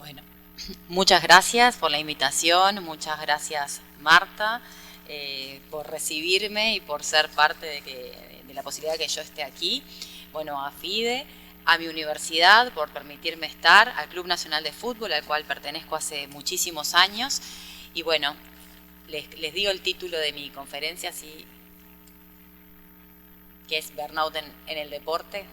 Bueno, muchas gracias por la invitación, muchas gracias Marta por recibirme y por ser parte de la posibilidad de que yo esté aquí. Bueno, a FIDE, a mi universidad por permitirme estar, al Club Nacional de Fútbol al cual pertenezco hace muchísimos años. Y bueno, les digo el título de mi conferencia, sí, que es Burnout en el deporte.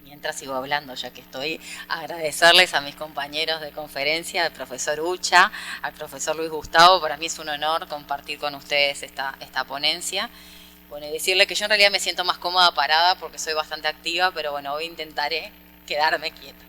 Mientras sigo hablando, ya que estoy, agradecerles a mis compañeros de conferencia, al profesor Ucha, al profesor Luis Gustavo. Para mí es un honor compartir con ustedes esta ponencia. Bueno, y decirle que yo en realidad me siento más cómoda parada porque soy bastante activa, pero bueno, hoy intentaré quedarme quieta.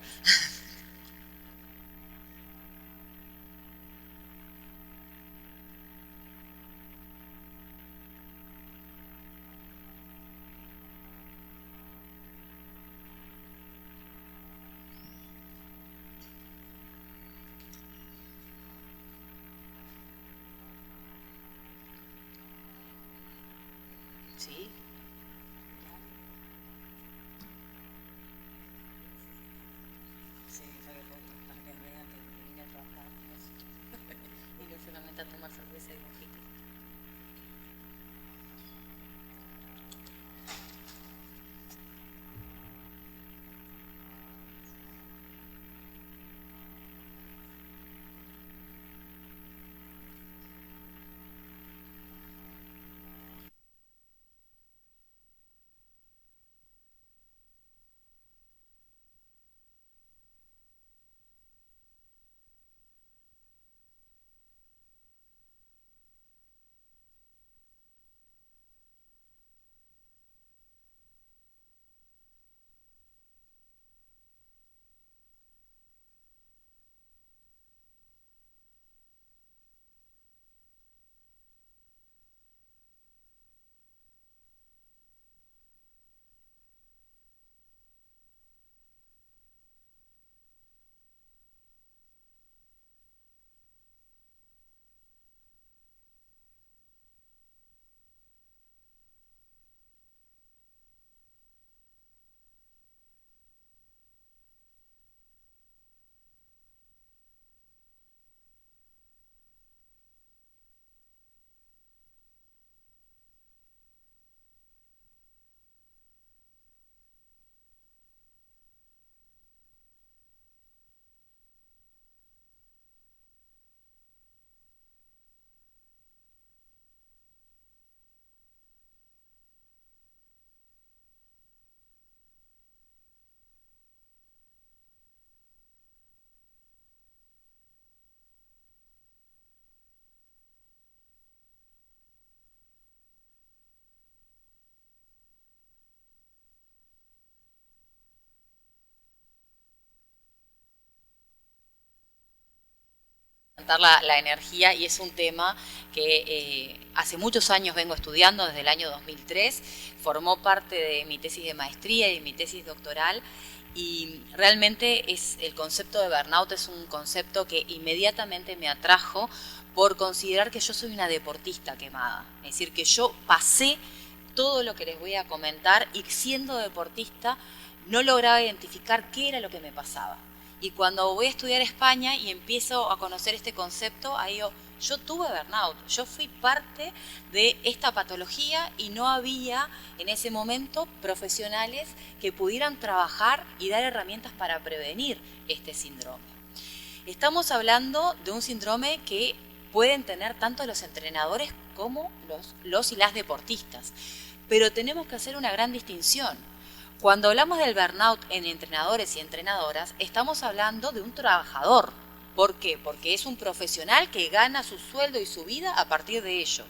¿Sí? Sí, para que vean que vine a trabajar y no solamente a tomar cerveza y mojito. La energía y es un tema que hace muchos años vengo estudiando, desde el año 2003, formó parte de mi tesis de maestría y de mi tesis doctoral y realmente el concepto de burnout es un concepto que inmediatamente me atrajo por considerar que yo soy una deportista quemada, es decir, que yo pasé todo lo que les voy a comentar y siendo deportista no lograba identificar qué era lo que me pasaba. Y cuando voy a estudiar a España y empiezo a conocer este concepto, ahí yo tuve burnout, yo fui parte de esta patología y no había en ese momento profesionales que pudieran trabajar y dar herramientas para prevenir este síndrome. Estamos hablando de un síndrome que pueden tener tanto los entrenadores como los y las deportistas, pero tenemos que hacer una gran distinción. Cuando hablamos del burnout en entrenadores y entrenadoras, estamos hablando de un trabajador. ¿Por qué? Porque es un profesional que gana su sueldo y su vida a partir de ello.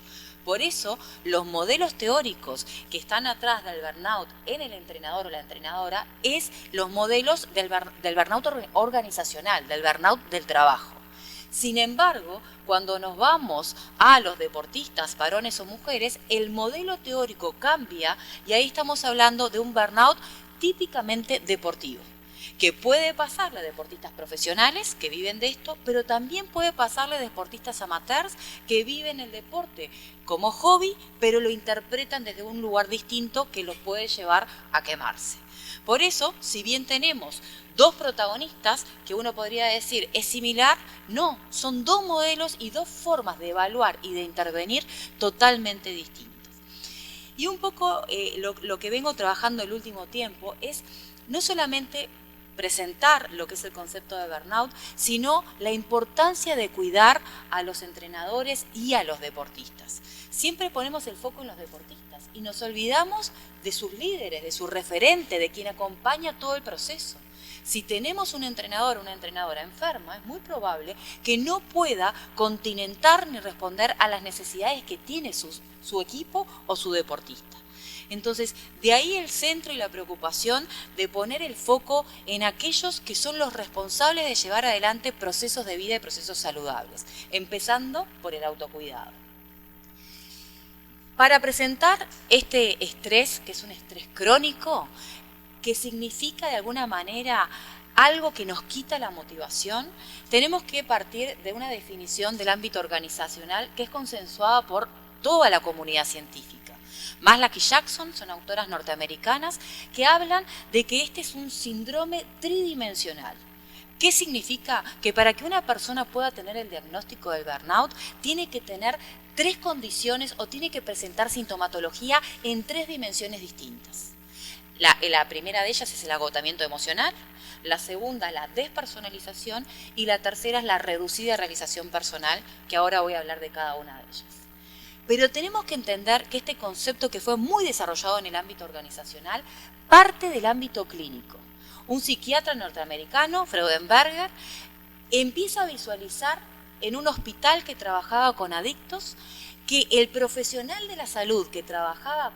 Por eso, los modelos teóricos que están atrás del burnout en el entrenador o la entrenadora es los modelos del burnout organizacional, del burnout del trabajo. Sin embargo, cuando nos vamos a los deportistas, varones o mujeres, el modelo teórico cambia y ahí estamos hablando de un burnout típicamente deportivo, que puede pasarle a deportistas profesionales que viven de esto, pero también puede pasarle a deportistas amateurs que viven el deporte como hobby, pero lo interpretan desde un lugar distinto que los puede llevar a quemarse. Por eso, si bien tenemos dos protagonistas, que uno podría decir es similar, no, son dos modelos y dos formas de evaluar y de intervenir totalmente distintas. Y un poco lo que vengo trabajando el último tiempo es no solamente presentar lo que es el concepto de burnout, sino la importancia de cuidar a los entrenadores y a los deportistas. Siempre ponemos el foco en los deportistas y nos olvidamos de sus líderes, de su referente, de quien acompaña todo el proceso. Si tenemos un entrenador o una entrenadora enferma, es muy probable que no pueda continentar ni responder a las necesidades que tiene su equipo o su deportista. Entonces, de ahí el centro y la preocupación de poner el foco en aquellos que son los responsables de llevar adelante procesos de vida y procesos saludables, empezando por el autocuidado. Para presentar este estrés, que es un estrés crónico, que significa de alguna manera algo que nos quita la motivación, tenemos que partir de una definición del ámbito organizacional que es consensuada por toda la comunidad científica. Maslach y Jackson son autoras norteamericanas que hablan de que este es un síndrome tridimensional. ¿Qué significa? Que para que una persona pueda tener el diagnóstico del burnout, tiene que tener tres condiciones o tiene que presentar sintomatología en tres dimensiones distintas. La primera de ellas es el agotamiento emocional, la segunda la despersonalización y la tercera es la reducida realización personal, que ahora voy a hablar de cada una de ellas. Pero tenemos que entender que este concepto, que fue muy desarrollado en el ámbito organizacional, parte del ámbito clínico. Un psiquiatra norteamericano, Freudenberger, empieza a visualizar en un hospital que trabajaba con adictos que el profesional de la salud que trabajaba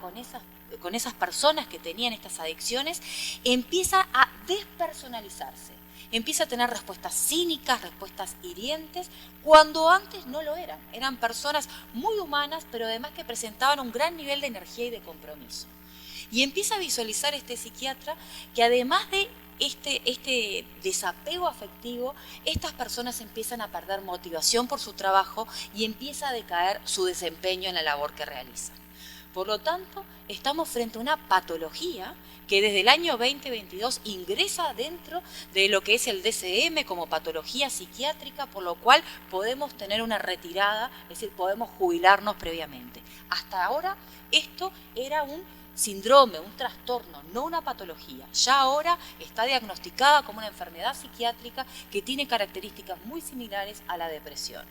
con esas personas que tenían estas adicciones empieza a despersonalizarse. Empieza a tener respuestas cínicas, respuestas hirientes, cuando antes no lo eran. Eran personas muy humanas, pero además que presentaban un gran nivel de energía y de compromiso. Y empieza a visualizar este psiquiatra que además de este desapego afectivo, estas personas empiezan a perder motivación por su trabajo y empieza a decaer su desempeño en la labor que realizan. Por lo tanto, estamos frente a una patología que desde el año 2022 ingresa dentro de lo que es el DSM como patología psiquiátrica, por lo cual podemos tener una retirada, es decir, podemos jubilarnos previamente. Hasta ahora esto era un síndrome, un trastorno, no una patología. Ya ahora está diagnosticada como una enfermedad psiquiátrica que tiene características muy similares a la depresión.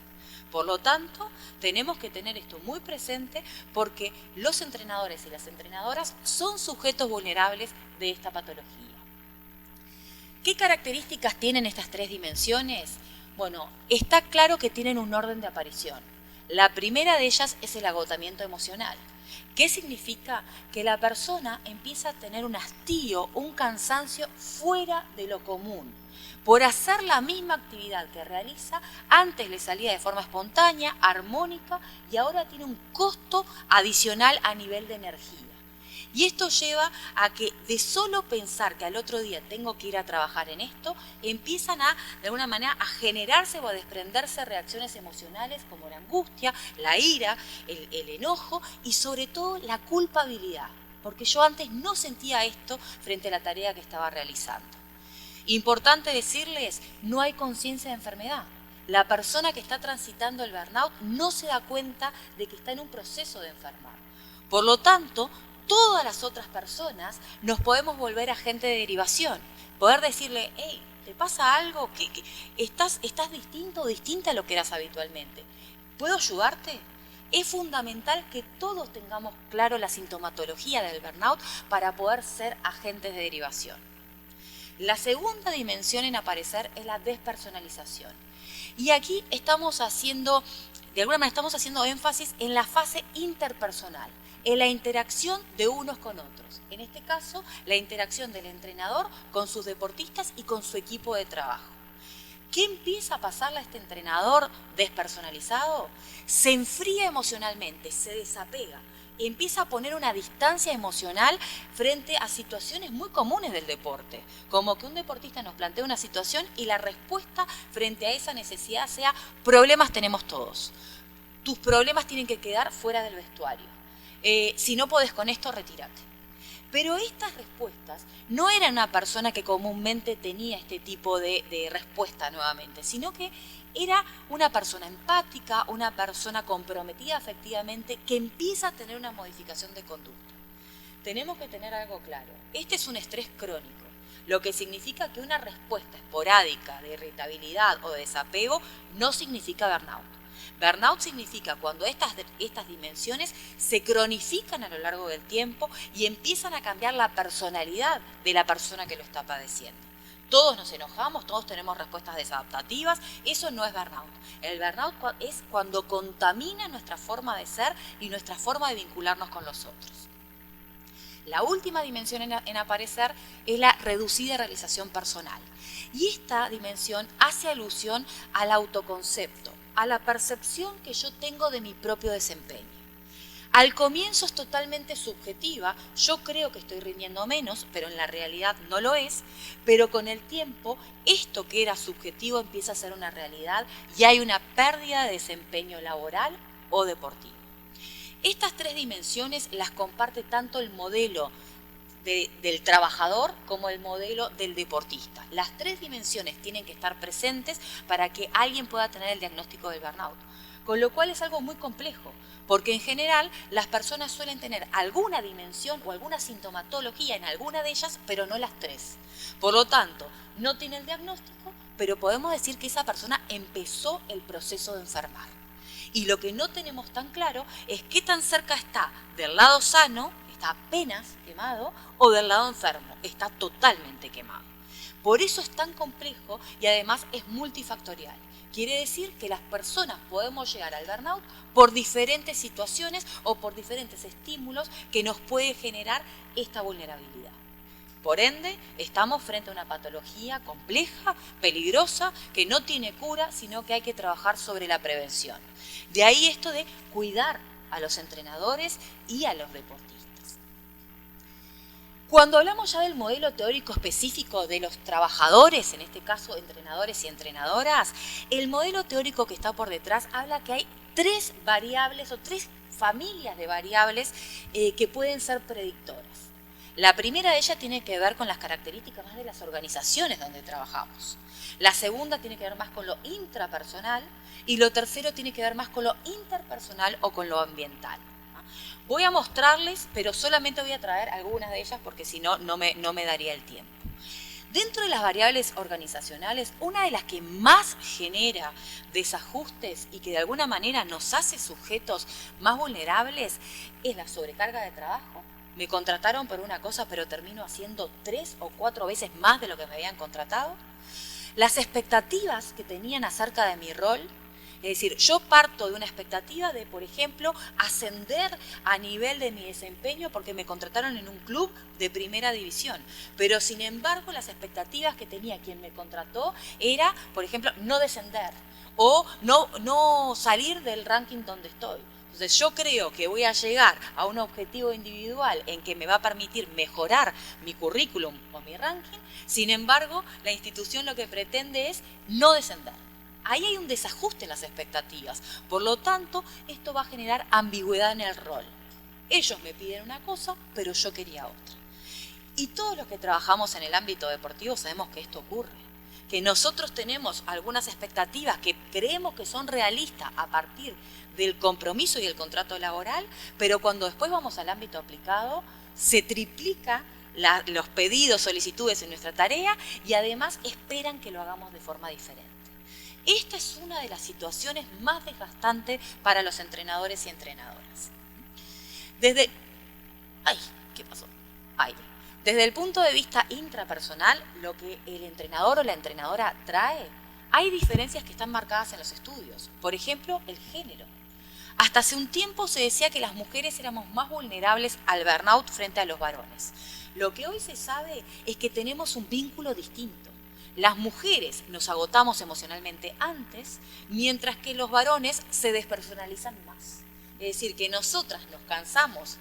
Por lo tanto, tenemos que tener esto muy presente porque los entrenadores y las entrenadoras son sujetos vulnerables de esta patología. ¿Qué características tienen estas tres dimensiones? Bueno, está claro que tienen un orden de aparición. La primera de ellas es el agotamiento emocional. ¿Qué significa? Que la persona empieza a tener un hastío, un cansancio fuera de lo común. Por hacer la misma actividad que realiza, antes le salía de forma espontánea, armónica, y ahora tiene un costo adicional a nivel de energía. Y esto lleva a que de solo pensar que al otro día tengo que ir a trabajar en esto, empiezan de alguna manera, a generarse o a desprenderse reacciones emocionales como la angustia, la ira, el enojo y sobre todo la culpabilidad. Porque yo antes no sentía esto frente a la tarea que estaba realizando. Importante decirles, no hay conciencia de enfermedad. La persona que está transitando el burnout no se da cuenta de que está en un proceso de enfermar. Por lo tanto, todas las otras personas nos podemos volver agente de derivación. Poder decirle, hey, ¿te pasa algo? ¿Que estás distinto o distinta a lo que eras habitualmente? ¿Puedo ayudarte? Es fundamental que todos tengamos claro la sintomatología del burnout para poder ser agentes de derivación. La segunda dimensión en aparecer es la despersonalización. Y aquí estamos haciendo de alguna manera estamos haciendo énfasis en la fase interpersonal, en la interacción de unos con otros. En este caso, la interacción del entrenador con sus deportistas y con su equipo de trabajo. ¿Qué empieza a pasarle a este entrenador despersonalizado? Se enfría emocionalmente, se desapega, empieza a poner una distancia emocional frente a situaciones muy comunes del deporte, como que un deportista nos plantea una situación y la respuesta frente a esa necesidad sea: problemas tenemos todos, tus problemas tienen que quedar fuera del vestuario, si no podés con esto, retírate. Pero estas respuestas no eran una persona que comúnmente tenía este tipo de respuesta nuevamente, sino que era una persona empática, una persona comprometida afectivamente, que empieza a tener una modificación de conducta. Tenemos que tener algo claro. Este es un estrés crónico, lo que significa que una respuesta esporádica de irritabilidad o de desapego no significa burnout. Burnout significa cuando estas dimensiones se cronifican a lo largo del tiempo y empiezan a cambiar la personalidad de la persona que lo está padeciendo. Todos nos enojamos, todos tenemos respuestas desadaptativas, eso no es burnout. El burnout es cuando contamina nuestra forma de ser y nuestra forma de vincularnos con los otros. La última dimensión en aparecer es la reducida realización personal. Y esta dimensión hace alusión al autoconcepto, a la percepción que yo tengo de mi propio desempeño. Al comienzo es totalmente subjetiva, yo creo que estoy rindiendo menos, pero en la realidad no lo es, pero con el tiempo esto que era subjetivo empieza a ser una realidad y hay una pérdida de desempeño laboral o deportivo. Estas tres dimensiones las comparte tanto el modelo del trabajador como el modelo del deportista. Las tres dimensiones tienen que estar presentes para que alguien pueda tener el diagnóstico del burnout, con lo cual es algo muy complejo, porque en general las personas suelen tener alguna dimensión o alguna sintomatología en alguna de ellas, pero no las tres. Por lo tanto, no tiene el diagnóstico, pero podemos decir que esa persona empezó el proceso de enfermar. Y lo que no tenemos tan claro es qué tan cerca está del lado sano, está apenas quemado, o del lado enfermo, está totalmente quemado. Por eso es tan complejo y además es multifactorial. Quiere decir que las personas podemos llegar al burnout por diferentes situaciones o por diferentes estímulos que nos puede generar esta vulnerabilidad. Por ende, estamos frente a una patología compleja, peligrosa, que no tiene cura, sino que hay que trabajar sobre la prevención. De ahí esto de cuidar a los entrenadores y a los deportistas. Cuando hablamos ya del modelo teórico específico de los trabajadores, en este caso entrenadores y entrenadoras, el modelo teórico que está por detrás habla que hay tres variables o tres familias de variables que pueden ser predictoras. La primera de ellas tiene que ver con las características más de las organizaciones donde trabajamos. La segunda tiene que ver más con lo intrapersonal y lo tercero tiene que ver más con lo interpersonal o con lo ambiental. Voy a mostrarles, pero solamente voy a traer algunas de ellas porque si no, no me daría el tiempo. Dentro de las variables organizacionales, una de las que más genera desajustes y que de alguna manera nos hace sujetos más vulnerables es la sobrecarga de trabajo. Me contrataron por una cosa, pero termino haciendo 3 o 4 veces más de lo que me habían contratado. Las expectativas que tenían acerca de mi rol, es decir, yo parto de una expectativa de, por ejemplo, ascender a nivel de mi desempeño porque me contrataron en un club de primera división. Pero, sin embargo, las expectativas que tenía quien me contrató era, por ejemplo, no descender o no salir del ranking donde estoy. Entonces yo creo que voy a llegar a un objetivo individual en que me va a permitir mejorar mi currículum o mi ranking, sin embargo, la institución lo que pretende es no descender. Ahí hay un desajuste en las expectativas, por lo tanto, esto va a generar ambigüedad en el rol. Ellos me piden una cosa, pero yo quería otra. Y todos los que trabajamos en el ámbito deportivo sabemos que esto ocurre. Que nosotros tenemos algunas expectativas que creemos que son realistas a partir del compromiso y el contrato laboral, pero cuando después vamos al ámbito aplicado, se triplica los pedidos, solicitudes en nuestra tarea y además esperan que lo hagamos de forma diferente. Esta es una de las situaciones más desgastantes para los entrenadores y entrenadoras. Desde el punto de vista intrapersonal, lo que el entrenador o la entrenadora trae Hay diferencias que están marcadas en los estudios, por ejemplo, el género. Hasta hace un tiempo se decía que las mujeres éramos más vulnerables al burnout frente a los varones. Lo que hoy se sabe es que tenemos un vínculo distinto. Las mujeres nos agotamos emocionalmente antes, mientras que los varones se despersonalizan más. Es decir, que nosotras nos cansamos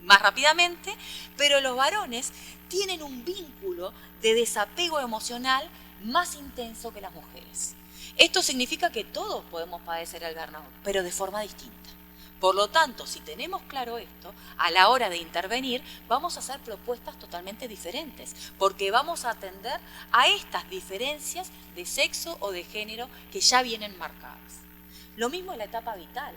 más rápidamente, pero los varones tienen un vínculo de desapego emocional más intenso que las mujeres. Esto significa que todos podemos padecer el burnout, pero de forma distinta. Por lo tanto, si tenemos claro esto, a la hora de intervenir vamos a hacer propuestas totalmente diferentes, porque vamos a atender a estas diferencias de sexo o de género que ya vienen marcadas. Lo mismo en la etapa vital.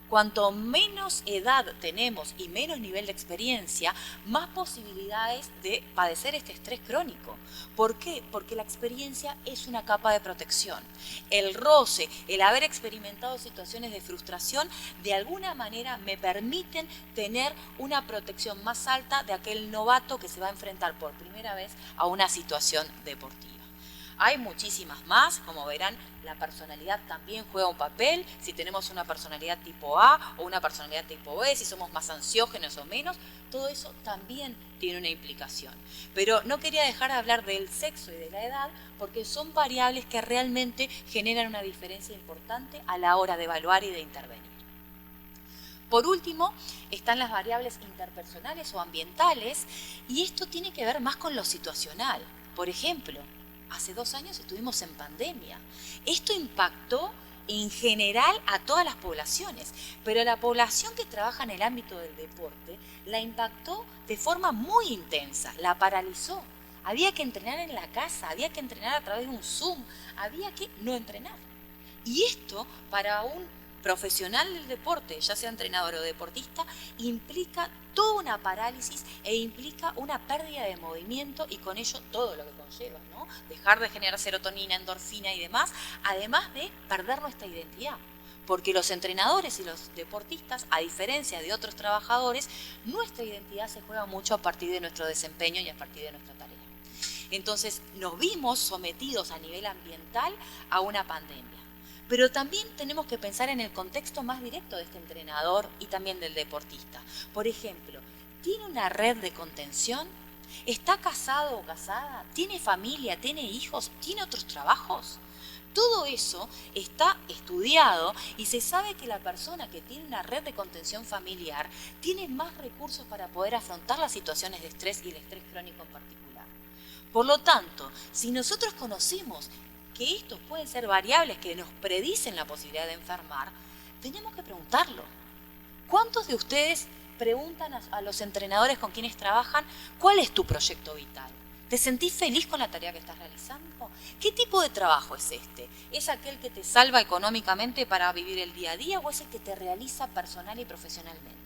Cuanto menos edad tenemos y menos nivel de experiencia, más posibilidades de padecer este estrés crónico. ¿Por qué? Porque la experiencia es una capa de protección. El roce, el haber experimentado situaciones de frustración, de alguna manera me permiten tener una protección más alta de aquel novato que se va a enfrentar por primera vez a una situación deportiva. Hay muchísimas más, como verán, la personalidad también juega un papel, si tenemos una personalidad tipo A o una personalidad tipo B, si somos más ansiógenos o menos, todo eso también tiene una implicación. Pero no quería dejar de hablar del sexo y de la edad, porque son variables que realmente generan una diferencia importante a la hora de evaluar y de intervenir. Por último, están las variables interpersonales o ambientales, y esto tiene que ver más con lo situacional. Por ejemplo, hace 2 años estuvimos en pandemia. Esto impactó en general a todas las poblaciones, pero la población que trabaja en el ámbito del deporte la impactó de forma muy intensa, la paralizó. Había que entrenar en la casa, había que entrenar a través de un Zoom, había que no entrenar. Y esto para un profesional del deporte, ya sea entrenador o deportista, implica toda una parálisis e implica una pérdida de movimiento y con ello todo lo que conlleva, ¿no? Dejar de generar serotonina, endorfina y demás, además de perder nuestra identidad. Porque los entrenadores y los deportistas, a diferencia de otros trabajadores, nuestra identidad se juega mucho a partir de nuestro desempeño y a partir de nuestra tarea. Entonces nos vimos sometidos a nivel ambiental a una pandemia. Pero también tenemos que pensar en el contexto más directo de este entrenador y también del deportista. Por ejemplo, ¿tiene una red de contención? ¿Está casado o casada? ¿Tiene familia? ¿Tiene hijos? ¿Tiene otros trabajos? Todo eso está estudiado y se sabe que la persona que tiene una red de contención familiar tiene más recursos para poder afrontar las situaciones de estrés y el estrés crónico en particular. Por lo tanto, si nosotros conocemos que estos pueden ser variables que nos predicen la posibilidad de enfermar, tenemos que preguntarlo. ¿Cuántos de ustedes preguntan a los entrenadores con quienes trabajan cuál es tu proyecto vital? ¿Te sentís feliz con la tarea que estás realizando? ¿Qué tipo de trabajo es este? ¿Es aquel que te salva económicamente para vivir el día a día o es el que te realiza personal y profesionalmente?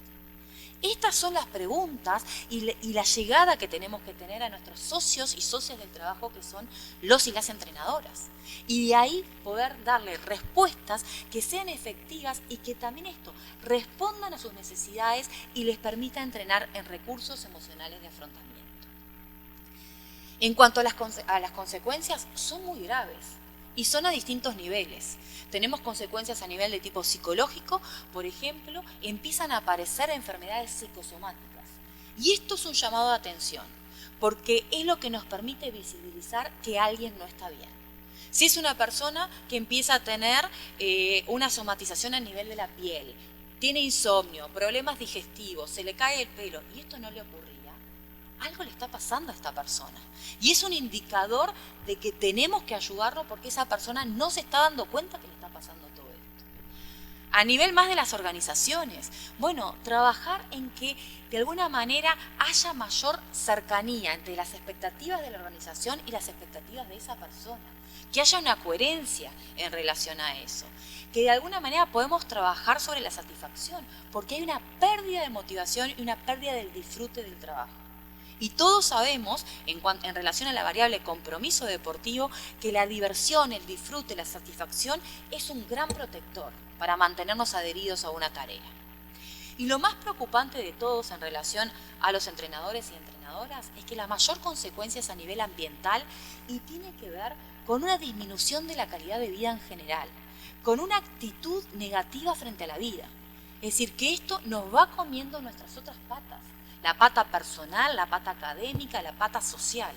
Estas son las preguntas y la llegada que tenemos que tener a nuestros socios y socias del trabajo que son los y las entrenadoras. Y de ahí poder darle respuestas que sean efectivas y que también esto respondan a sus necesidades y les permita entrenar en recursos emocionales de afrontamiento. En cuanto a las consecuencias, son muy graves y son a distintos niveles. Tenemos consecuencias a nivel de tipo psicológico, por ejemplo, empiezan a aparecer enfermedades psicosomáticas. Y esto es un llamado de atención, porque es lo que nos permite visibilizar que alguien no está bien. Si es una persona que empieza a tener una somatización a nivel de la piel, tiene insomnio, problemas digestivos, se le cae el pelo, y esto no le ocurría, algo le está pasando a esta persona. Y es un indicador de que tenemos que ayudarlo porque esa persona no se está dando cuenta que le está pasando todo esto. A nivel más de las organizaciones, bueno, trabajar en que de alguna manera haya mayor cercanía entre las expectativas de la organización y las expectativas de esa persona. Que haya una coherencia en relación a eso. Que de alguna manera podemos trabajar sobre la satisfacción, porque hay una pérdida de motivación y una pérdida del disfrute del trabajo. Y todos sabemos, en relación a la variable compromiso deportivo, que la diversión, el disfrute, la satisfacción es un gran protector para mantenernos adheridos a una tarea. Y lo más preocupante de todos en relación a los entrenadores y entrenadoras entrenadoras es que la mayor consecuencia es a nivel ambiental y tiene que ver con una disminución de la calidad de vida en general, con una actitud negativa frente a la vida. Es decir, que esto nos va comiendo nuestras otras patas, la pata personal, la pata académica, la pata social.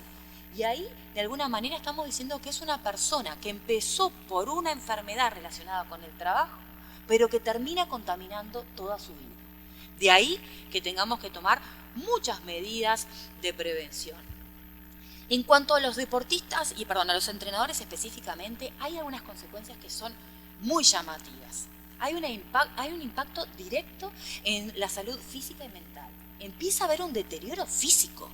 Y ahí, de alguna manera, estamos diciendo que es una persona que empezó por una enfermedad relacionada con el trabajo, pero que termina contaminando toda su vida. De ahí que tengamos que tomar muchas medidas de prevención. En cuanto a los deportistas, a los entrenadores específicamente, hay algunas consecuencias que son muy llamativas. Hay un impacto directo en la salud física y mental. Empieza a haber un deterioro físico.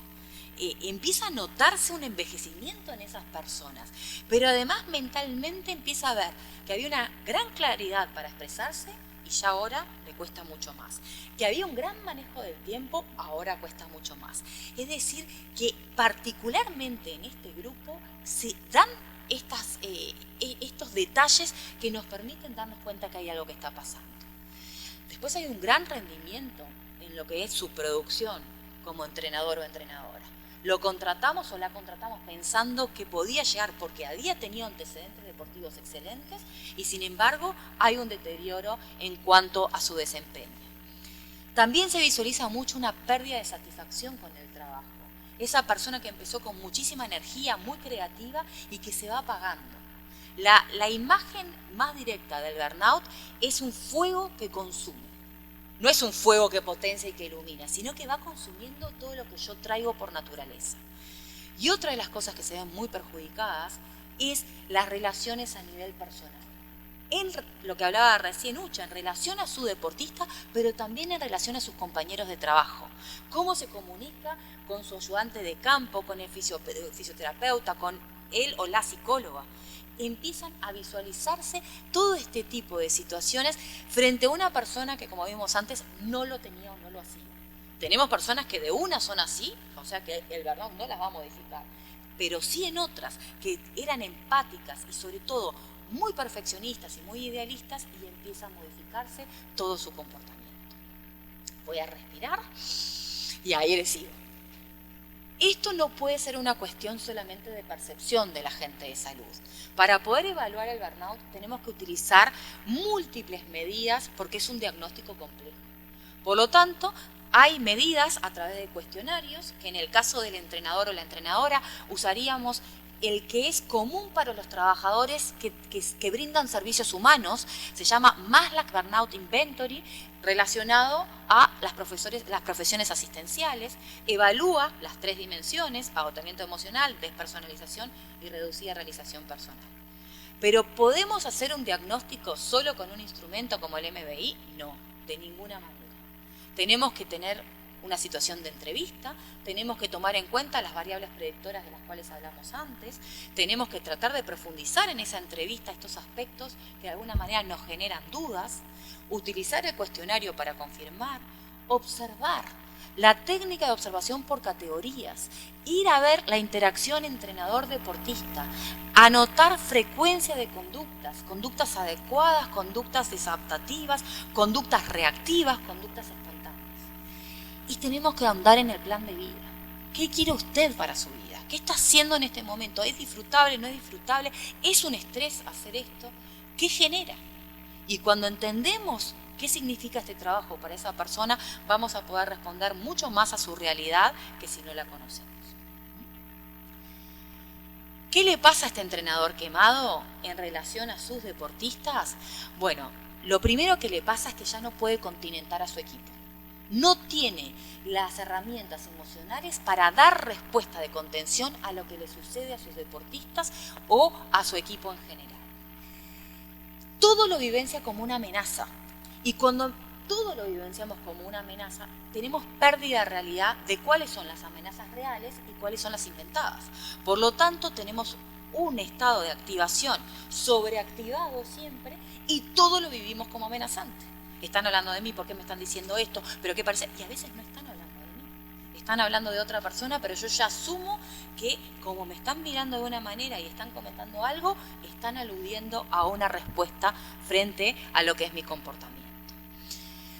Empieza a notarse un envejecimiento en esas personas, pero además mentalmente empieza a ver que había una gran claridad para expresarse y ya ahora le cuesta mucho más. Que había un gran manejo del tiempo, ahora cuesta mucho más. Es decir, que particularmente en este grupo se dan estos detalles que nos permiten darnos cuenta que hay algo que está pasando. Después hay un gran rendimiento en lo que es su producción como entrenador o entrenadora. Lo contratamos o la contratamos pensando que podía llegar porque había tenido antecedentes deportivos excelentes y sin embargo hay un deterioro en cuanto a su desempeño. También se visualiza mucho una pérdida de satisfacción con el trabajo. Esa persona que empezó con muchísima energía, muy creativa y que se va apagando. La imagen más directa del burnout es un fuego que consume. No es un fuego que potencia y que ilumina, sino que va consumiendo todo lo que yo traigo por naturaleza. Y otra de las cosas que se ven muy perjudicadas es las relaciones a nivel personal. En lo que hablaba recién Ucha, en relación a su deportista, pero también en relación a sus compañeros de trabajo. Cómo se comunica con su ayudante de campo, con el fisioterapeuta, con él o la psicóloga. Empiezan a visualizarse todo este tipo de situaciones frente a una persona que, como vimos antes, no lo tenía o no lo hacía. Tenemos personas que de una son así, o sea que el burnout no las va a modificar, pero sí en otras que eran empáticas y sobre todo muy perfeccionistas y muy idealistas y empieza a modificarse todo su comportamiento. Voy a respirar y ahí les sigo. Esto no puede ser una cuestión solamente de percepción del agente de salud. Para poder evaluar el burnout tenemos que utilizar múltiples medidas porque es un diagnóstico complejo. Por lo tanto, hay medidas a través de cuestionarios que en el caso del entrenador o la entrenadora usaríamos el que es común para los trabajadores que brindan servicios humanos, se llama Maslach Burnout Inventory, relacionado a las profesiones asistenciales, evalúa las 3 dimensiones, agotamiento emocional, despersonalización y reducida realización personal. Pero ¿podemos hacer un diagnóstico solo con un instrumento como el MBI? No, de ninguna manera. Tenemos que tener una situación de entrevista, tenemos que tomar en cuenta las variables predictoras de las cuales hablamos antes, tenemos que tratar de profundizar en esa entrevista estos aspectos que de alguna manera nos generan dudas, utilizar el cuestionario para confirmar, observar, la técnica de observación por categorías, ir a ver la interacción entrenador-deportista, anotar frecuencia de conductas adecuadas, conductas desadaptativas, conductas reactivas, conductas espontáneas. Y tenemos que andar en el plan de vida. ¿Qué quiere usted para su vida? ¿Qué está haciendo en este momento? ¿Es disfrutable? ¿No es disfrutable? ¿Es un estrés hacer esto? ¿Qué genera? Y cuando entendemos qué significa este trabajo para esa persona, vamos a poder responder mucho más a su realidad que si no la conocemos. ¿Qué le pasa a este entrenador quemado en relación a sus deportistas? Bueno, lo primero que le pasa es que ya no puede continentar a su equipo. No tiene las herramientas emocionales para dar respuesta de contención a lo que le sucede a sus deportistas o a su equipo en general. Todo lo vivencia como una amenaza. Y cuando todo lo vivenciamos como una amenaza, tenemos pérdida de realidad de cuáles son las amenazas reales y cuáles son las inventadas. Por lo tanto, tenemos un estado de activación sobreactivado siempre y todo lo vivimos como amenazante. Están hablando de mí, ¿por qué me están diciendo esto? ¿Pero qué parece? Y a veces no están hablando de mí. Están hablando de otra persona, pero yo ya asumo que como me están mirando de una manera y están comentando algo, están aludiendo a una respuesta frente a lo que es mi comportamiento.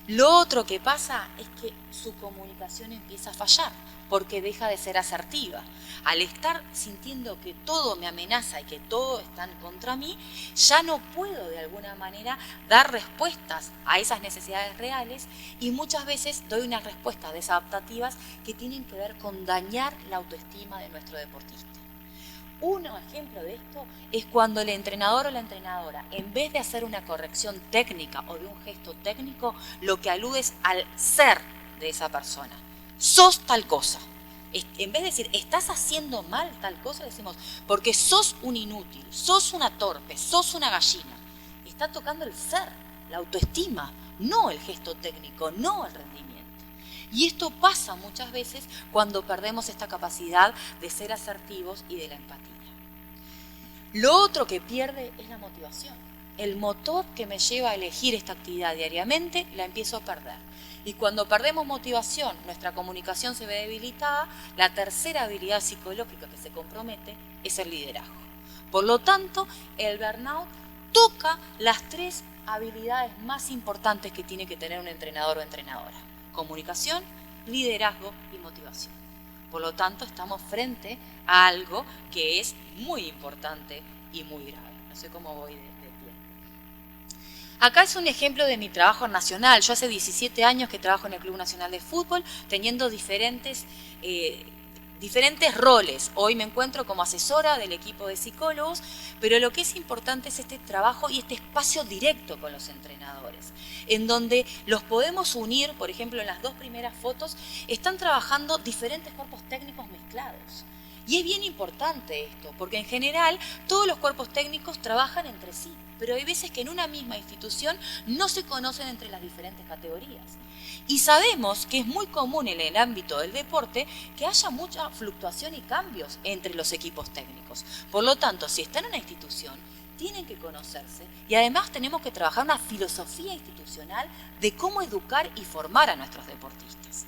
Lo otro que pasa es que su comunicación empieza a fallar porque deja de ser asertiva. Al estar sintiendo que todo me amenaza y que todo está en contra mí, ya no puedo de alguna manera dar respuestas a esas necesidades reales y muchas veces doy unas respuestas desadaptativas que tienen que ver con dañar la autoestima de nuestro deportista. Un ejemplo de esto es cuando el entrenador o la entrenadora, en vez de hacer una corrección técnica o de un gesto técnico, lo que alude es al ser de esa persona. Sos tal cosa. En vez de decir, estás haciendo mal tal cosa, decimos, porque sos un inútil, sos una torpe, sos una gallina. Está tocando el ser, la autoestima, no el gesto técnico, no el rendimiento. Y esto pasa muchas veces cuando perdemos esta capacidad de ser asertivos y de la empatía. Lo otro que pierde es la motivación. El motor que me lleva a elegir esta actividad diariamente la empiezo a perder. Y cuando perdemos motivación, nuestra comunicación se ve debilitada, la tercera habilidad psicológica que se compromete es el liderazgo. Por lo tanto, el burnout toca las tres habilidades más importantes que tiene que tener un entrenador o entrenadora: comunicación, liderazgo y motivación. Por lo tanto, estamos frente a algo que es muy importante y muy grave. No sé cómo voy de tiempo. Acá es un ejemplo de mi trabajo nacional. Yo hace 17 años que trabajo en el Club Nacional de Fútbol, teniendo diferentes roles. Hoy me encuentro como asesora del equipo de psicólogos, pero lo que es importante es este trabajo y este espacio directo con los entrenadores, en donde los podemos unir. Por ejemplo, en las dos primeras fotos están trabajando diferentes cuerpos técnicos mezclados. Y es bien importante esto, porque en general todos los cuerpos técnicos trabajan entre sí, pero hay veces que en una misma institución no se conocen entre las diferentes categorías. Y sabemos que es muy común en el ámbito del deporte que haya mucha fluctuación y cambios entre los equipos técnicos. Por lo tanto, si están en una institución, tienen que conocerse y además tenemos que trabajar una filosofía institucional de cómo educar y formar a nuestros deportistas.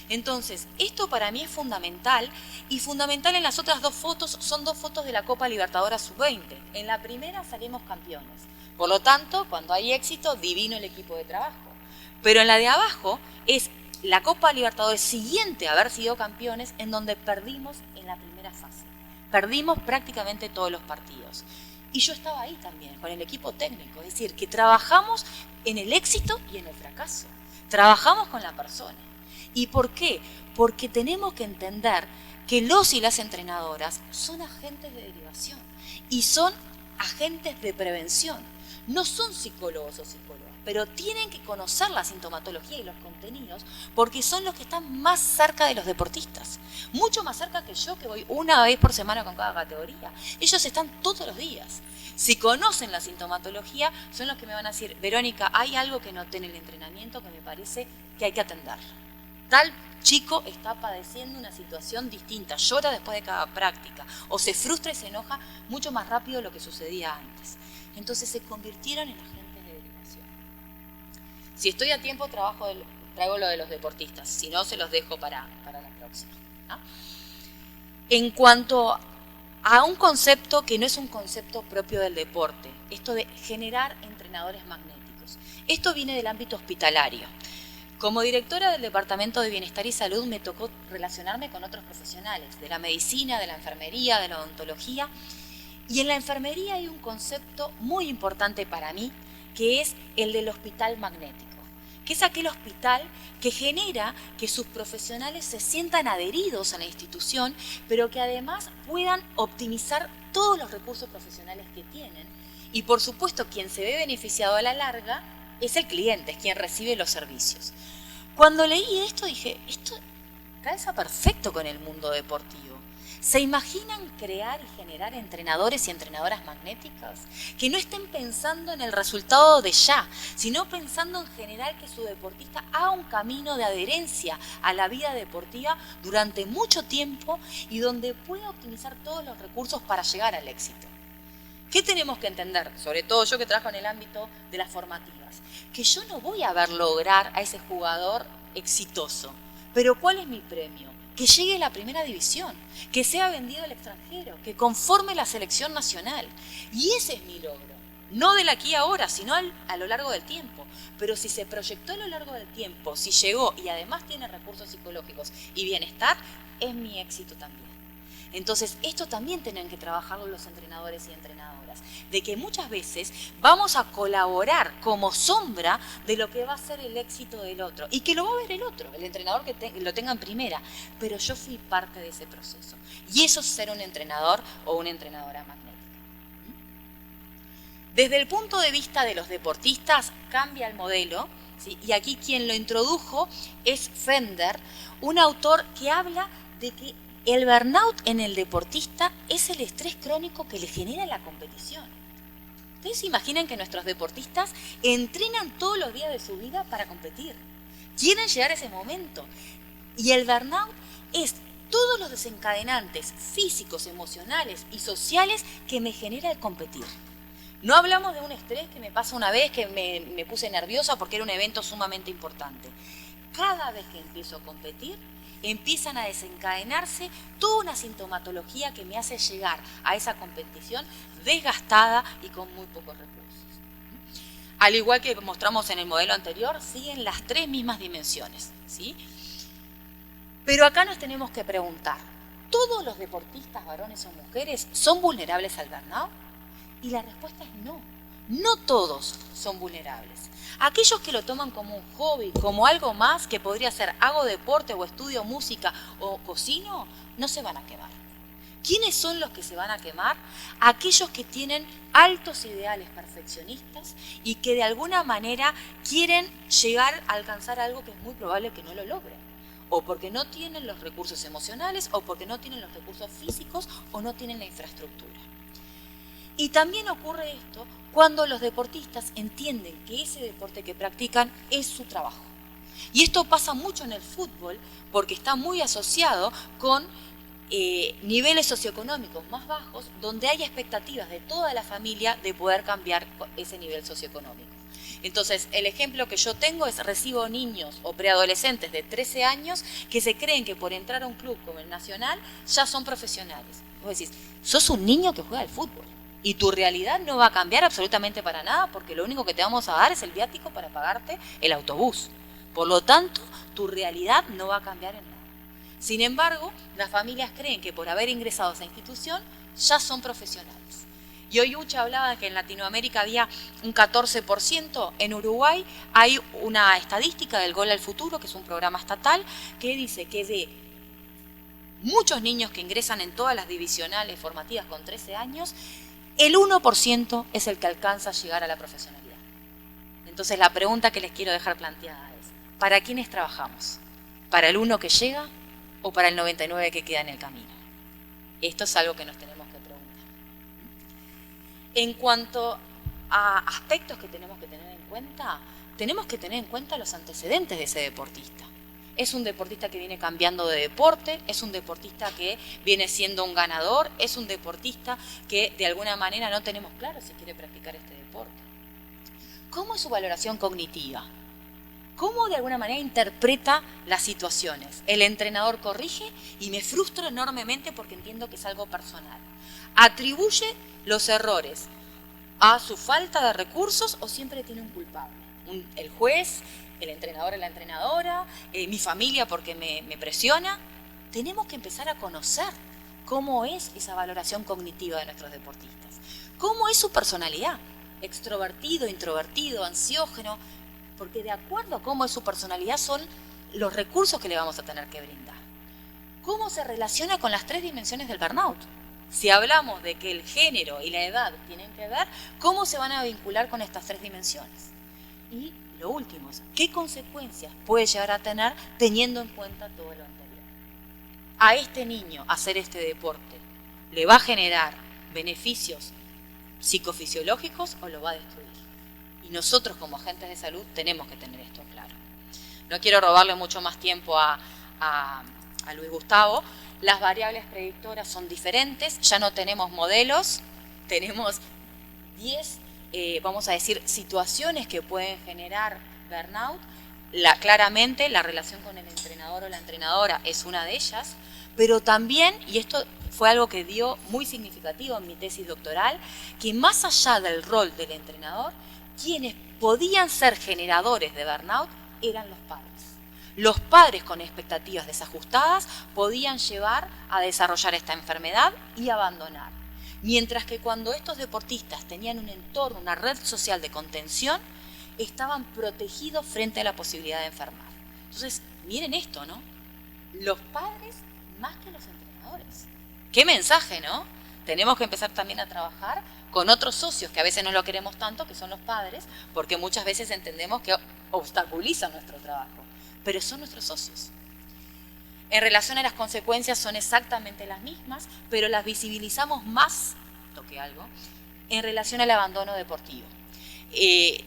Entonces, esto para mí es fundamental, y fundamental en las otras dos fotos. Son dos fotos de la Copa Libertadores Sub-20. En la primera salimos campeones. Por lo tanto, cuando hay éxito, divino el equipo de trabajo. Pero en la de abajo es la Copa Libertadores siguiente a haber sido campeones, en donde perdimos en la primera fase. Perdimos prácticamente todos los partidos. Y yo estaba ahí también, con el equipo técnico. Es decir, que trabajamos en el éxito y en el fracaso. Trabajamos con la persona. ¿Y por qué? Porque tenemos que entender que los y las entrenadoras son agentes de derivación y son agentes de prevención. No son psicólogos o psicólogas, pero tienen que conocer la sintomatología y los contenidos porque son los que están más cerca de los deportistas. Mucho más cerca que yo, que voy una vez por semana con cada categoría. Ellos están todos los días. Si conocen la sintomatología, son los que me van a decir: Verónica, hay algo que noté en el entrenamiento que me parece que hay que atender. Tal chico está padeciendo una situación distinta, llora después de cada práctica, o se frustra y se enoja mucho más rápido de lo que sucedía antes. Entonces se convirtieron en agentes de derivación. Si estoy a tiempo, traigo lo de los deportistas, si no, se los dejo para la próxima, ¿no? En cuanto a un concepto que no es un concepto propio del deporte, esto de generar entrenadores magnéticos. Esto viene del ámbito hospitalario. Como directora del Departamento de Bienestar y Salud me tocó relacionarme con otros profesionales de la medicina, de la enfermería, de la odontología. Y en la enfermería hay un concepto muy importante para mí, que es el del hospital magnético, que es aquel hospital que genera que sus profesionales se sientan adheridos a la institución, pero que además puedan optimizar todos los recursos profesionales que tienen. Y por supuesto, quien se ve beneficiado a la larga es el cliente, es quien recibe los servicios. Cuando leí esto dije, esto calza perfecto con el mundo deportivo. ¿Se imaginan crear y generar entrenadores y entrenadoras magnéticas que no estén pensando en el resultado de ya, sino pensando en generar que su deportista haga un camino de adherencia a la vida deportiva durante mucho tiempo y donde pueda optimizar todos los recursos para llegar al éxito? ¿Qué tenemos que entender? Sobre todo yo que trabajo en el ámbito de las formativas. Que yo no voy a ver lograr a ese jugador exitoso. Pero ¿cuál es mi premio? Que llegue a la primera división, que sea vendido al extranjero, que conforme la selección nacional. Y ese es mi logro. no del aquí y ahora, sino a lo largo del tiempo. Pero si se proyectó a lo largo del tiempo, si llegó y además tiene recursos psicológicos y bienestar, es mi éxito también. Entonces, esto también tienen que trabajarlo los entrenadores y entrenadoras, de que muchas veces vamos a colaborar como sombra de lo que va a ser el éxito del otro, y que lo va a ver el otro, el entrenador que lo tenga en primera, pero yo fui parte de ese proceso. Y eso es ser un entrenador o una entrenadora magnética. Desde el punto de vista de los deportistas, cambia el modelo, ¿sí? Y aquí quien lo introdujo es Fender, un autor que habla de que el burnout en el deportista es el estrés crónico que le genera la competición. Ustedes se imaginan que nuestros deportistas entrenan todos los días de su vida para competir. Quieren llegar a ese momento. Y el burnout es todos los desencadenantes físicos, emocionales y sociales que me genera el competir. No hablamos de un estrés que me pasa una vez, que me puse nerviosa porque era un evento sumamente importante. Cada vez que empiezo a competir, empiezan a desencadenarse toda una sintomatología que me hace llegar a esa competición desgastada y con muy pocos recursos. Al igual que mostramos en el modelo anterior, siguen las tres mismas dimensiones, ¿sí? Pero acá nos tenemos que preguntar, ¿todos los deportistas, varones o mujeres, son vulnerables al burnout? Y la respuesta es no. No todos son vulnerables. Aquellos que lo toman como un hobby, como algo más que podría ser hago deporte o estudio música o cocino, no se van a quemar. ¿Quiénes son los que se van a quemar? Aquellos que tienen altos ideales perfeccionistas y que de alguna manera quieren llegar a alcanzar algo que es muy probable que no lo logren. O porque no tienen los recursos emocionales, o porque no tienen los recursos físicos, o no tienen la infraestructura. Y también ocurre esto cuando los deportistas entienden que ese deporte que practican es su trabajo. Y esto pasa mucho en el fútbol porque está muy asociado con niveles socioeconómicos más bajos, donde hay expectativas de toda la familia de poder cambiar ese nivel socioeconómico. Entonces, el ejemplo que yo tengo es recibo niños o preadolescentes de 13 años que se creen que por entrar a un club como el Nacional ya son profesionales. Vos decís, sos un niño que juega al fútbol. Y tu realidad no va a cambiar absolutamente para nada porque lo único que te vamos a dar es el viático para pagarte el autobús. Por lo tanto, tu realidad no va a cambiar en nada. Sin embargo, las familias creen que por haber ingresado a esa institución ya son profesionales. Y hoy Ucha hablaba que en Latinoamérica había un 14%, en Uruguay hay una estadística del Gol al Futuro, que es un programa estatal, que dice que de muchos niños que ingresan en todas las divisionales formativas con 13 años, el 1% es el que alcanza a llegar a la profesionalidad. Entonces la pregunta que les quiero dejar planteada es, ¿para quiénes trabajamos? ¿Para el 1 que llega o para el 99 que queda en el camino? Esto es algo que nos tenemos que preguntar. En cuanto a aspectos que tenemos que tener en cuenta los antecedentes de ese deportista. Es un deportista que viene cambiando de deporte, es un deportista que viene siendo un ganador, es un deportista que de alguna manera no tenemos claro si quiere practicar este deporte. ¿Cómo es su valoración cognitiva? ¿Cómo de alguna manera interpreta las situaciones? El entrenador corrige y me frustro enormemente porque entiendo que es algo personal. ¿Atribuye los errores a su falta de recursos o siempre tiene un culpable? El juez, el entrenador o la entrenadora, mi familia porque me presiona. Tenemos que empezar a conocer cómo es esa valoración cognitiva de nuestros deportistas. ¿Cómo es su personalidad? Extrovertido, introvertido, ansiógeno. Porque de acuerdo a cómo es su personalidad son los recursos que le vamos a tener que brindar. ¿Cómo se relaciona con las tres dimensiones del burnout? Si hablamos de que el género y la edad tienen que ver, ¿cómo se van a vincular con estas tres dimensiones? Y lo último es, ¿qué consecuencias puede llegar a tener teniendo en cuenta todo lo anterior? A este niño hacer este deporte, ¿le va a generar beneficios psicofisiológicos o lo va a destruir? Y nosotros como agentes de salud tenemos que tener esto claro. No quiero robarle mucho más tiempo a Luis Gustavo. Las variables predictoras son diferentes, ya no tenemos modelos, tenemos 10 vamos a decir, situaciones que pueden generar burnout. Claramente la relación con el entrenador o la entrenadora es una de ellas, pero también, y esto fue algo que dio muy significativo en mi tesis doctoral, que más allá del rol del entrenador, quienes podían ser generadores de burnout eran los padres. Los padres con expectativas desajustadas podían llevar a desarrollar esta enfermedad y abandonar. Mientras que cuando estos deportistas tenían un entorno, una red social de contención, estaban protegidos frente a la posibilidad de enfermar. Entonces, miren esto, ¿no? Los padres más que los entrenadores. ¿Qué mensaje, no? Tenemos que empezar también a trabajar con otros socios, que a veces no lo queremos tanto, que son los padres, porque muchas veces entendemos que obstaculizan nuestro trabajo, pero son nuestros socios. En relación a las consecuencias son exactamente las mismas, pero las visibilizamos más, toqué algo, en relación al abandono deportivo.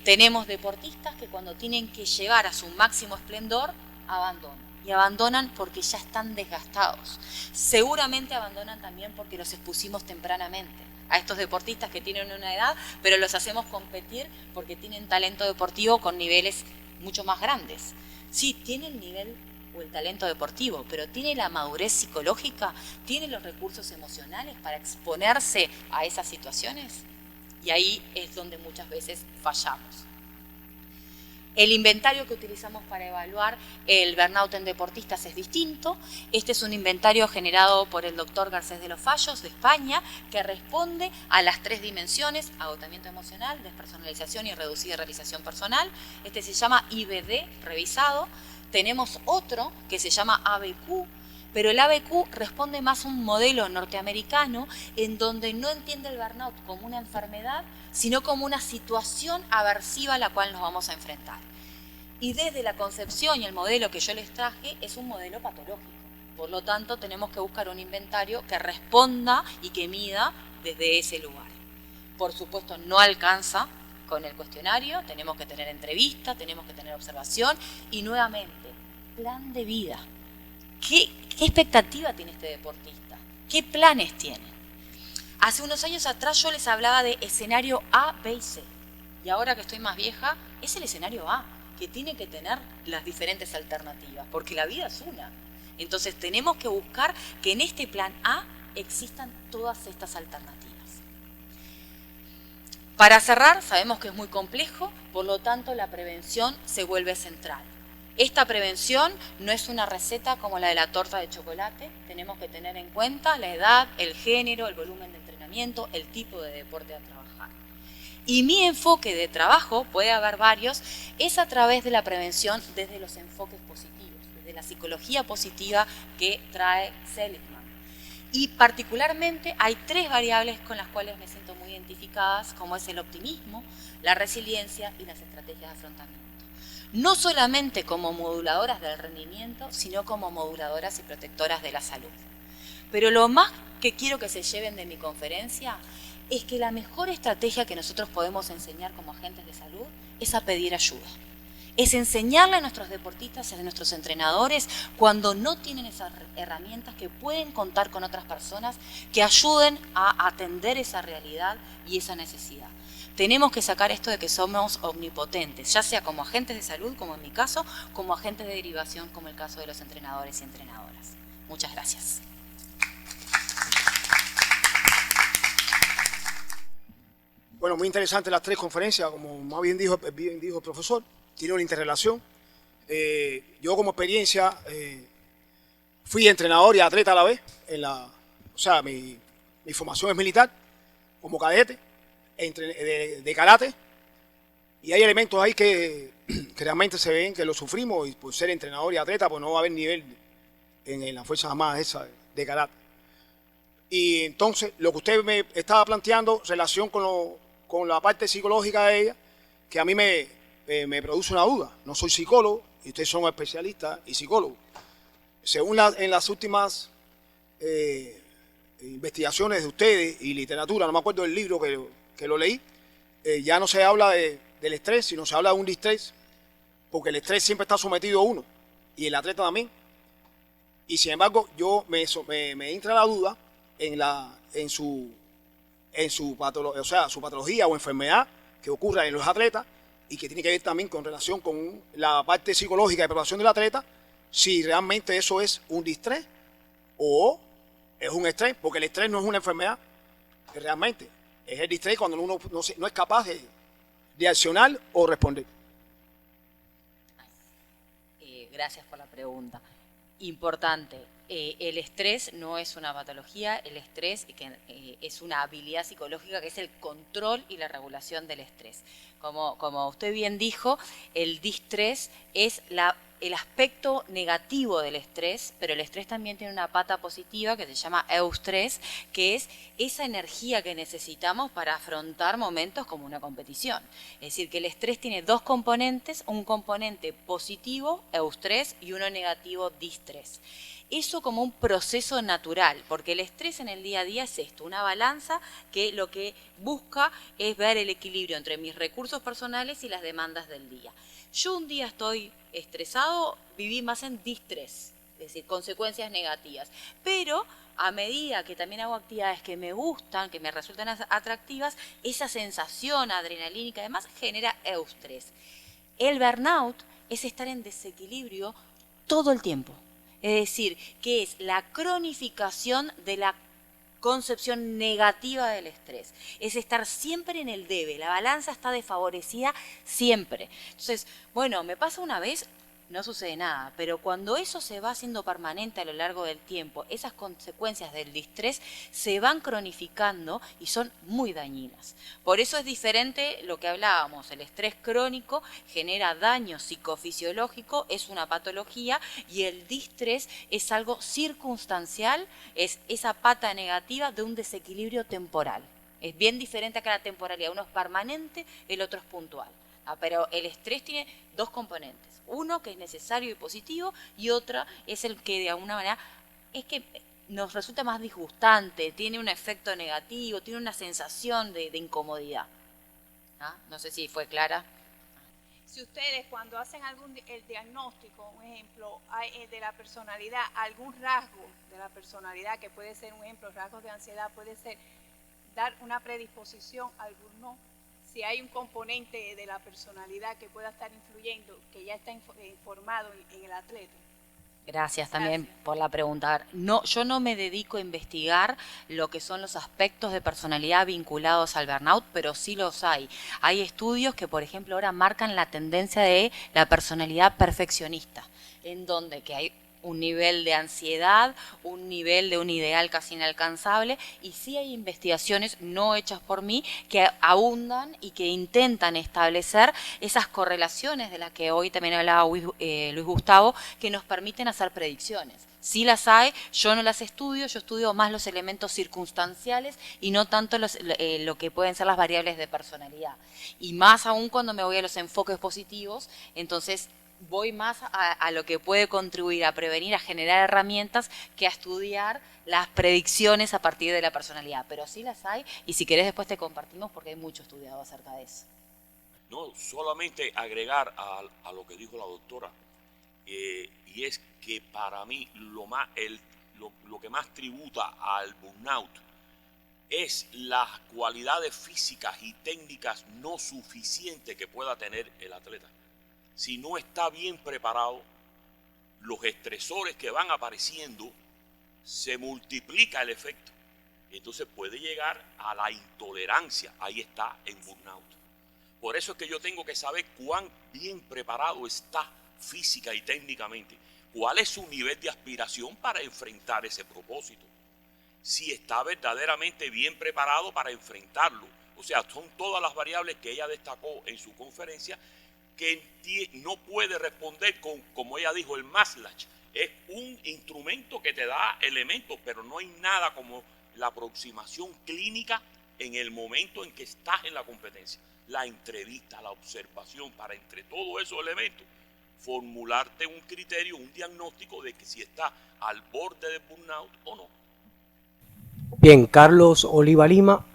Tenemos deportistas que cuando tienen que llegar a su máximo esplendor, abandonan. Y abandonan porque ya están desgastados. Seguramente abandonan también porque los expusimos tempranamente a estos deportistas que tienen una edad, pero los hacemos competir porque tienen talento deportivo con niveles mucho más grandes. Sí, tiene el nivel o el talento deportivo, pero ¿tiene la madurez psicológica? ¿Tiene los recursos emocionales para exponerse a esas situaciones? Y ahí es donde muchas veces fallamos. El inventario que utilizamos para evaluar el burnout en deportistas es distinto. Este es un inventario generado por el doctor Garcés de los Fallos de España, que responde a las 3 dimensiones: agotamiento emocional, despersonalización y reducida realización personal. Este se llama IBD revisado. Tenemos otro que se llama ABQ, pero el ABQ responde más a un modelo norteamericano en donde no entiende el burnout como una enfermedad, sino como una situación aversiva a la cual nos vamos a enfrentar. Y desde la concepción y el modelo que yo les traje es un modelo patológico. Por lo tanto, tenemos que buscar un inventario que responda y que mida desde ese lugar. Por supuesto, no alcanza con el cuestionario, tenemos que tener entrevista, tenemos que tener observación y nuevamente, plan de vida. ¿Qué expectativa tiene este deportista? ¿Qué planes tiene? Hace unos años atrás yo les hablaba de escenario A, B y C. Y ahora que estoy más vieja, es el escenario A, que tiene que tener las diferentes alternativas, porque la vida es una. Entonces tenemos que buscar que en este plan A existan todas estas alternativas. Para cerrar, sabemos que es muy complejo, por lo tanto la prevención se vuelve central. Esta prevención no es una receta como la de la torta de chocolate. Tenemos que tener en cuenta la edad, el género, el volumen de entrenamiento, el tipo de deporte a trabajar. Y mi enfoque de trabajo, puede haber varios, es a través de la prevención desde los enfoques positivos, desde la psicología positiva que trae Seligman. Y particularmente hay 3 variables con las cuales me siento muy identificadas, como es el optimismo, la resiliencia y las estrategias de afrontamiento. No solamente como moduladoras del rendimiento, sino como moduladoras y protectoras de la salud. Pero lo más que quiero que se lleven de mi conferencia es que la mejor estrategia que nosotros podemos enseñar como agentes de salud es a pedir ayuda. Es enseñarle a nuestros deportistas y a nuestros entrenadores cuando no tienen esas herramientas que pueden contar con otras personas que ayuden a atender esa realidad y esa necesidad. Tenemos que sacar esto de que somos omnipotentes, ya sea como agentes de salud, como en mi caso, como agentes de derivación, como el caso de los entrenadores y entrenadoras. Muchas gracias. Bueno, muy interesantes las 3 conferencias, como más bien dijo el profesor, tiene una interrelación. Yo como experiencia fui entrenador y atleta a la vez, o sea, mi formación es militar, como cadete, de karate, y hay elementos ahí que realmente se ven que lo sufrimos, y por ser entrenador y atleta pues no va a haber nivel en las Fuerzas Armadas esa de karate. Y entonces lo que usted me estaba planteando, relación con la parte psicológica de ella, que a mí me produce una duda. No soy psicólogo y ustedes son especialistas y psicólogos. Según en las últimas investigaciones de ustedes y literatura, no me acuerdo del libro que lo leí, ya no se habla del estrés, sino se habla de un distrés, porque el estrés siempre está sometido a uno y el atleta también. Y sin embargo, me entra la duda en su patología o enfermedad que ocurra en los atletas y que tiene que ver también con relación con la parte psicológica de preparación del atleta, si realmente eso es un distrés o es un estrés, porque el estrés no es una enfermedad, realmente. Es el estrés cuando uno no es capaz de accionar o responder. Gracias por la pregunta. Importante, el estrés no es una patología, el estrés es una habilidad psicológica que es el control y la regulación del estrés. Como usted bien dijo, el distrés es el aspecto negativo del estrés, pero el estrés también tiene una pata positiva que se llama eustrés, que es esa energía que necesitamos para afrontar momentos como una competición. Es decir, que el estrés tiene dos componentes, un componente positivo, eustrés, y uno negativo, distrés. Eso como un proceso natural, porque el estrés en el día a día es esto, una balanza que lo que busca es ver el equilibrio entre mis recursos personales y las demandas del día. Yo un día estoy estresado, viví más en distrés, es decir, consecuencias negativas, pero a medida que también hago actividades que me gustan, que me resultan atractivas, esa sensación adrenalínica además genera eustrés. El burnout es estar en desequilibrio todo el tiempo. Es decir, que es la cronificación de la concepción negativa del estrés. Es estar siempre en el debe, la balanza está desfavorecida siempre. Entonces, bueno, me pasa una vez, no sucede nada, pero cuando eso se va haciendo permanente a lo largo del tiempo, esas consecuencias del distrés se van cronificando y son muy dañinas. Por eso es diferente lo que hablábamos, el estrés crónico genera daño psicofisiológico, es una patología, y el distrés es algo circunstancial, es esa pata negativa de un desequilibrio temporal. Es bien diferente a cada temporalidad, uno es permanente, el otro es puntual. Pero el estrés tiene dos componentes, uno que es necesario y positivo y otra es el que de alguna manera es que nos resulta más disgustante, tiene un efecto negativo, tiene una sensación de incomodidad. ¿Ah? No sé si fue clara. Si ustedes cuando hacen el diagnóstico, un ejemplo, de la personalidad, algún rasgo de la personalidad que puede ser, un ejemplo, rasgos de ansiedad, puede ser dar una predisposición, alguno. Si hay un componente de la personalidad que pueda estar influyendo, que ya está informado en el atleta. Gracias también por la pregunta. No, yo no me dedico a investigar lo que son los aspectos de personalidad vinculados al burnout, pero sí los hay. Hay estudios que, por ejemplo, ahora marcan la tendencia de la personalidad perfeccionista, en donde que hay un nivel de ansiedad, un nivel de un ideal casi inalcanzable, y sí hay investigaciones no hechas por mí que abundan y que intentan establecer esas correlaciones de las que hoy también hablaba Luis Gustavo, que nos permiten hacer predicciones. Sí las hay, yo no las estudio, yo estudio más los elementos circunstanciales y no tanto lo que pueden ser las variables de personalidad. Y más aún cuando me voy a los enfoques positivos, entonces voy más a lo que puede contribuir a prevenir, a generar herramientas, que a estudiar las predicciones a partir de la personalidad. Pero sí las hay, y si querés después te compartimos porque hay mucho estudiado acerca de eso. No, solamente agregar a lo que dijo la doctora, y es que para mí lo que más tributa al burnout es las cualidades físicas y técnicas no suficientes que pueda tener el atleta. Si no está bien preparado, los estresores que van apareciendo, se multiplica el efecto. Entonces puede llegar a la intolerancia, ahí está en burnout. Por eso es que yo tengo que saber cuán bien preparado está física y técnicamente, cuál es su nivel de aspiración para enfrentar ese propósito, si está verdaderamente bien preparado para enfrentarlo. O sea, son todas las variables que ella destacó en su conferencia, que no puede responder con, como ella dijo, el Maslach. Es un instrumento que te da elementos, pero no hay nada como la aproximación clínica en el momento en que estás en la competencia. La entrevista, la observación, para entre todos esos elementos, formularte un criterio, un diagnóstico de que si está al borde de burnout o no. Bien, Carlos Oliva Lima,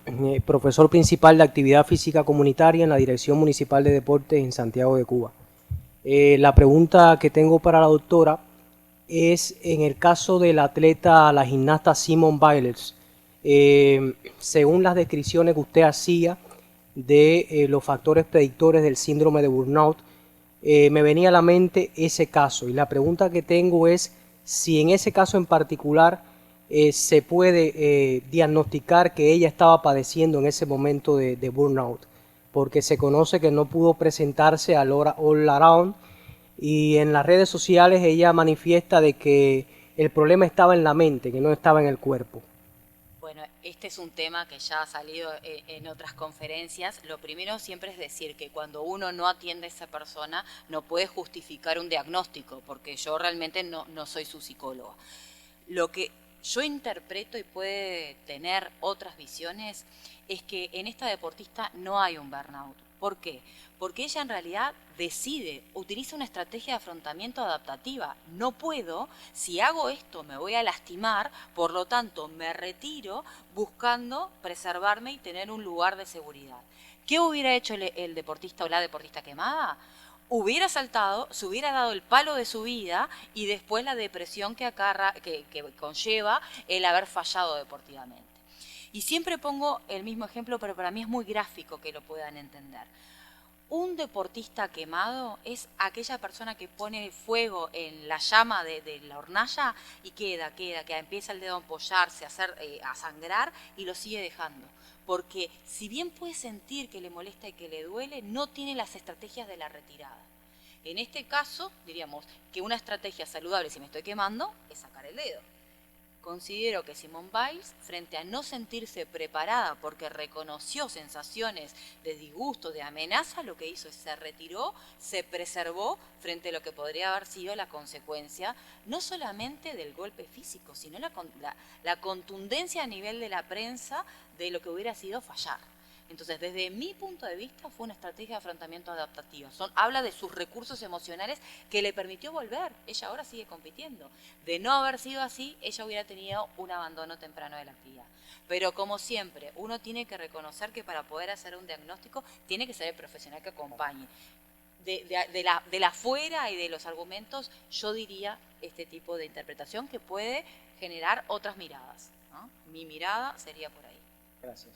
profesor principal de Actividad Física Comunitaria en la Dirección Municipal de Deportes en Santiago de Cuba. La pregunta que tengo para la doctora es en el caso del atleta, la gimnasta Simone Biles. Según las descripciones que usted hacía de los factores predictores del síndrome de burnout, me venía a la mente ese caso, y la pregunta que tengo es si en ese caso en particular se puede diagnosticar que ella estaba padeciendo en ese momento de burnout, porque se conoce que no pudo presentarse al All Around, y en las redes sociales ella manifiesta de que el problema estaba en la mente, que no estaba en el cuerpo. Bueno, este es un tema que ya ha salido en otras conferencias. Lo primero siempre es decir que cuando uno no atiende a esa persona no puede justificar un diagnóstico, porque yo realmente no soy su psicóloga. Lo que yo interpreto y puede tener otras visiones es que en esta deportista no hay un burnout. ¿Por qué? Porque ella en realidad decide, utiliza una estrategia de afrontamiento adaptativa. No puedo, si hago esto me voy a lastimar, por lo tanto me retiro buscando preservarme y tener un lugar de seguridad. ¿Qué hubiera hecho el deportista o la deportista quemada? Hubiera saltado, se hubiera dado el palo de su vida y después la depresión que conlleva el haber fallado deportivamente. Y siempre pongo el mismo ejemplo, pero para mí es muy gráfico que lo puedan entender. Un deportista quemado es aquella persona que pone fuego en la llama de la hornalla y que empieza el dedo a empollarse, a sangrar y lo sigue dejando. Porque si bien puede sentir que le molesta y que le duele, no tiene las estrategias de la retirada. En este caso, diríamos que una estrategia saludable si me estoy quemando es sacar el dedo. Considero que Simone Biles, frente a no sentirse preparada porque reconoció sensaciones de disgusto, de amenaza, lo que hizo es se retiró, se preservó frente a lo que podría haber sido la consecuencia, no solamente del golpe físico, sino la contundencia a nivel de la prensa de lo que hubiera sido fallar. Entonces, desde mi punto de vista, fue una estrategia de afrontamiento adaptativa. Habla de sus recursos emocionales que le permitió volver. Ella ahora sigue compitiendo. De no haber sido así, ella hubiera tenido un abandono temprano de la actividad. Pero como siempre, uno tiene que reconocer que para poder hacer un diagnóstico, tiene que ser el profesional que acompañe. De la fuera y de los argumentos, yo diría este tipo de interpretación que puede generar otras miradas, ¿no? Mi mirada sería por ahí. Gracias.